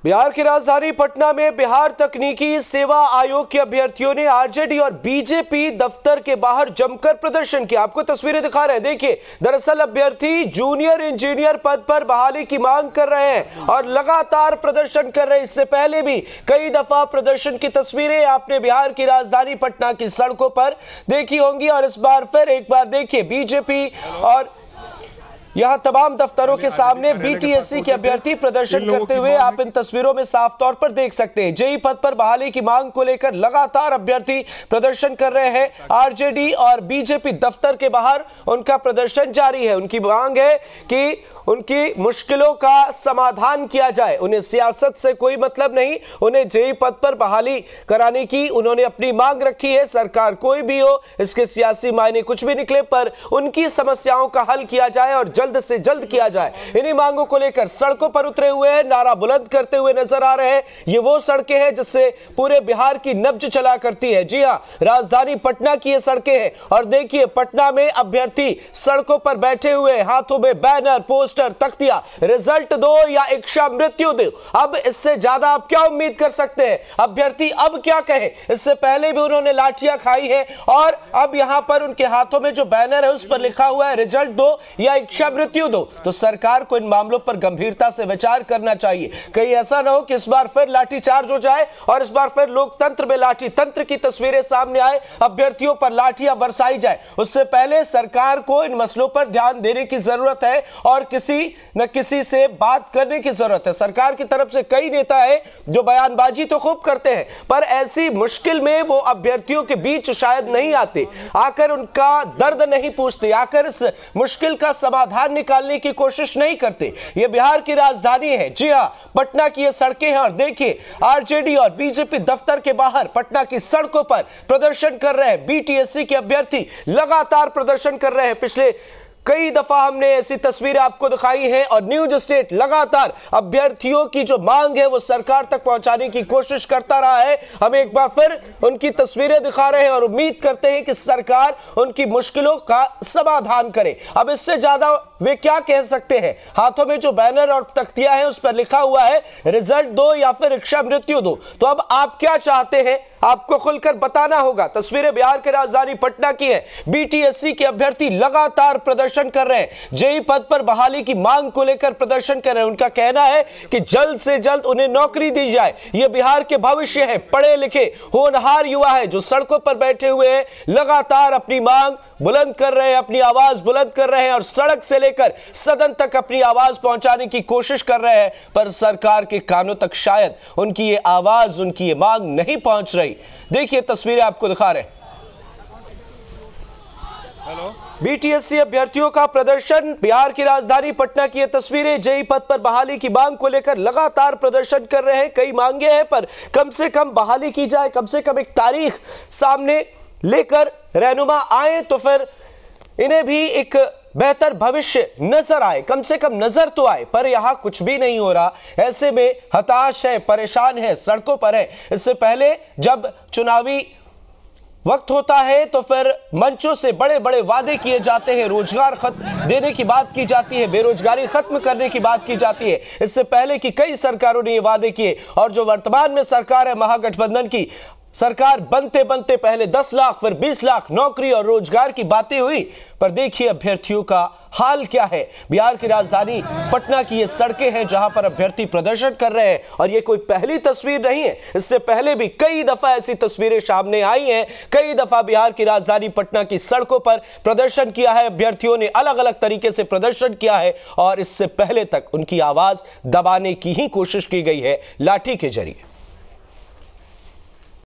बिहार की राजधानी पटना में बिहार तकनीकी सेवा आयोग के अभ्यर्थियों ने आरजेडी और बीजेपी दफ्तर के बाहर जमकर प्रदर्शन किया। आपको तस्वीरें दिखा रहे हैं, देखिए। दरअसल अभ्यर्थी जूनियर इंजीनियर पद पर बहाली की मांग कर रहे हैं और लगातार प्रदर्शन कर रहे हैं। इससे पहले भी कई दफा प्रदर्शन की तस्वीरें आपने बिहार की राजधानी पटना की सड़कों पर देखी होंगी और इस बार फिर एक बार देखिए बीजेपी और यहां तमाम दफ्तरों के सामने बीटीएससी के अभ्यर्थी प्रदर्शन करते हुए आप इन तस्वीरों में साफ तौर पर देख सकते हैं। जेई पद पर बहाली की मांग को लेकर लगातार अभ्यर्थी प्रदर्शन कर रहे हैं। आरजेडी और बीजेपी दफ्तर के बाहर उनका प्रदर्शन जारी है। उनकी मांग है कि उनकी मुश्किलों का समाधान किया जाए। उन्हें सियासत से कोई मतलब नहीं, उन्हें जेई पद पर बहाली कराने की उन्होंने अपनी मांग रखी है। सरकार कोई भी हो, इसके सियासी मायने कुछ भी निकले, पर उनकी समस्याओं का हल किया जाए और जल्द से जल्द किया जाए। इन्हीं मांगों को लेकर सड़कों पर उतरे हुए हैं, नारा बुलंद करते हुए नजर आ रहे हैं। ये वो सड़कें हैं जिससे पूरे बिहार की नब्ज चला करती है। जी हां, राजधानी पटना की ये सड़कें हैं और देखिए पटना में अभ्यर्थी सड़कों पर बैठे हुए, हाथों में बैनर, पोस्टर, तख्तियां, रिजल्ट दो या इच्छा मृत्यु दो। अब इससे ज्यादा आप क्या उम्मीद कर सकते हैं? अभ्यर्थी अब क्या कहे? इससे पहले भी उन्होंने लाठियां खाई है और अब यहां पर उनके हाथों में जो बैनर है उस पर लिखा हुआ है रिजल्ट दो या इच्छा मृत्यु दो। तो सरकार को इन मामलों पर गंभीरता से विचार करना चाहिए। कहीं ऐसा ना हो कि इस बार फिर लाठीचार्ज हो जाए और इस बार फिर लोकतंत्र में लाठी तंत्र की तस्वीरें सामने आए, अभ्यर्थियों पर लाठियां बरसाई जाए। उससे पहले सरकार को इन मसलों पर ध्यान देने की जरूरत है और किसी न किसी से बात करने की जरूरत है। सरकार की तरफ से कई नेता है जो बयानबाजी तो खूब करते हैं, पर ऐसी मुश्किल में वो अभ्यर्थियों के बीच शायद नहीं आते, आकर उनका दर्द नहीं पूछते, आकर इस मुश्किल का समाधान निकालने की कोशिश नहीं करते। ये बिहार की राजधानी है, जी हां, पटना की ये सड़कें हैं और देखिए आरजेडी और बीजेपी दफ्तर के बाहर पटना की सड़कों पर प्रदर्शन कर रहे हैं। बीटीएससी के अभ्यर्थी लगातार प्रदर्शन कर रहे हैं। पिछले कई दफा हमने ऐसी तस्वीरें आपको दिखाई हैं और न्यूज स्टेट लगातार अभ्यर्थियों की जो मांग है वो सरकार तक पहुंचाने की कोशिश करता रहा है। हम एक बार फिर उनकी तस्वीरें दिखा रहे हैं और उम्मीद करते हैं कि सरकार उनकी मुश्किलों का समाधान करे। अब इससे ज्यादा वे क्या कह सकते हैं? हाथों में जो बैनर और तख्तियां हैं उस पर लिखा हुआ है रिजल्ट दो या फिर इच्छा मृत्यु दो। तो अब आप क्या चाहते हैं? आपको खुलकर बताना होगा। तस्वीरें बिहार के राजधानी पटना की है। बीटीएससी के अभ्यर्थी लगातार प्रदर्शन कर रहे हैं, जेई पद पर बहाली की मांग को लेकर प्रदर्शन कर रहे हैं। उनका कहना है कि जल्द से जल्द उन्हें नौकरी दी जाए। यह बिहार के भविष्य है, पढ़े लिखे होनहार युवा है जो सड़कों पर बैठे हुए हैं, लगातार अपनी मांग बुलंद कर रहे हैं, अपनी आवाज बुलंद कर रहे हैं और सड़क से लेकर सदन तक अपनी आवाज पहुंचाने की कोशिश कर रहे हैं, पर सरकार के कानों तक शायद उनकी ये आवाज, उनकी ये मांग नहीं पहुंच रही। देखिए तस्वीरें आपको दिखा रहे हैं। बीटीएससी अभ्यर्थियों का प्रदर्शन, बिहार की राजधानी पटना की ये तस्वीरें। जेई पद पर बहाली की मांग को लेकर लगातार प्रदर्शन कर रहे हैं। कई मांगे हैं, पर कम से कम बहाली की जाए, कम से कम एक तारीख सामने लेकर रहनुमा आए तो फिर इन्हें भी एक बेहतर भविष्य नजर आए, कम से कम नजर तो आए। पर यहां कुछ भी नहीं हो रहा। ऐसे में हताश है, परेशान है, सड़कों पर है। इससे पहले जब चुनावी वक्त होता है तो फिर मंचों से बड़े बड़े वादे किए जाते हैं, रोजगार खत्म देने की बात की जाती है, बेरोजगारी खत्म करने की बात की जाती है। इससे पहले की कई सरकारों ने ये वादे किए और जो वर्तमान में सरकार है महागठबंधन की सरकार, बनते बनते पहले 10 लाख फिर 20 लाख नौकरी और रोजगार की बातें हुई, पर देखिए अभ्यर्थियों का हाल क्या है। बिहार की राजधानी पटना की ये सड़कें हैं जहां पर अभ्यर्थी प्रदर्शन कर रहे हैं और ये कोई पहली तस्वीर नहीं है। इससे पहले भी कई दफा ऐसी तस्वीरें सामने आई हैं। कई दफा बिहार की राजधानी पटना की सड़कों पर प्रदर्शन किया है अभ्यर्थियों ने, अलग अलग तरीके से प्रदर्शन किया है और इससे पहले तक उनकी आवाज दबाने की ही कोशिश की गई है लाठी के जरिए।